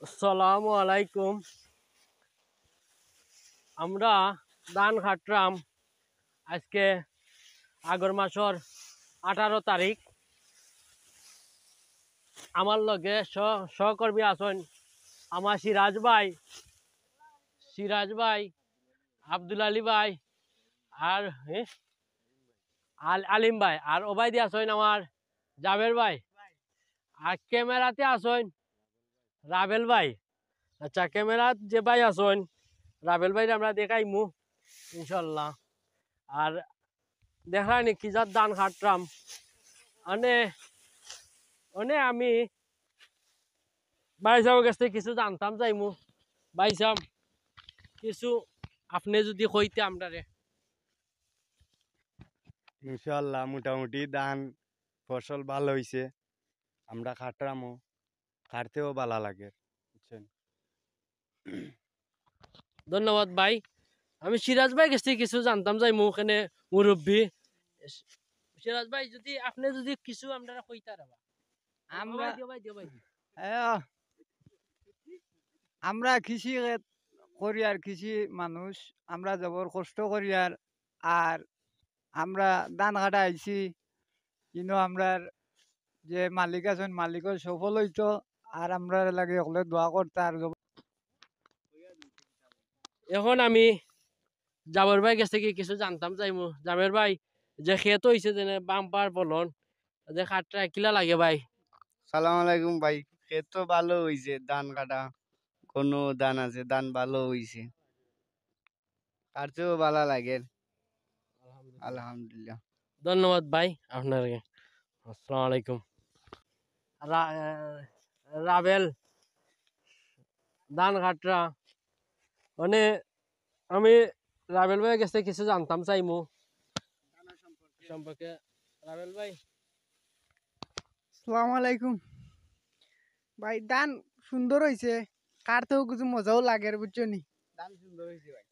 আসসালামু আলাইকুম। আমরা ধান কাটলাম আজকে আগর মাসের 18 তারিখ। আমার লগে সহকর্মী আছেন আমার সিরাজ ভাই, আব্দুল আলী ভাই আর আলিম ভাই, আর ওবাইদি আছেন আমার জাবের ভাই, আর ক্যামেরাতে আছেন রাবেল ভাই। আচ্ছা, ক্যামেরাত যে ভাই আছেন রাবেল ভাই আমরা দেখাইমু ইনশাল্লাহ। আর দেখায়নি কি যার ধান কাটলাম মানে মানে আমি ভাই সাহেবের কাছ থেকে কিছু জানতাম যাইমু। ভাই সাহেব কিছু আপনি যদি কইতে আমরারে। ইনশাল্লাহ মোটামুটি ধান ফসল ভালো হইছে, আমরা খাটরামও খাটতেও ভালো লাগে, বুঝছেন। ধন্যবাদ ভাই। আমি সিরাজ ভাই কাছ থেকে কিছু জানতাম যাইমু, ওখানে মুরব্বী সিরাজ ভাই যদি আপনি যদি কিছু আমরা কইতে রাবা। আমরা ভাই দিও ভাই। আহ, আমরা কৃষি করি আর কৃষি মানুষ, আমরা জবর কষ্ট করি আর আমরা ধান কাটা আইছি, কিন্তু আমরা যে মালিক আছেন মালিকের সফল হইতো, আর আমরা লাগে ওগুলো দোয়া করতে আর এখন আমি জাবের ভাই কাছ থেকে কিছু জানতাম যাইমু। জাবের ভাই যে খেত হইছে যে বাম্পার ফলন, যে খাটটা কিলা লাগে ভাই? সালাম আলাইকুম ভাই, ক্ষেত তো ভালো হইছে, ধান কাটা কোনো ধান আছে, ধান ভালো হইছে, কাটতেও ভালো লাগে, আলহামদুলিল্লাহ। ধন্যবাদ ভাই আপনাকে। আসসালামু আলাইকুম। রাবেল ধান কাটরা মানে আমি রাবেল ভাইয়ের কাছে কিছু জানতাম চাইমু সম্পর্কে। রাবেল ভাই আসসালামু আলাইকুম ভাই। ধান সুন্দর হয়েছে, কাটতেও কিছু মজাও লাগে, বুঝছো নি? ধান সুন্দর হয়েছে ভাই।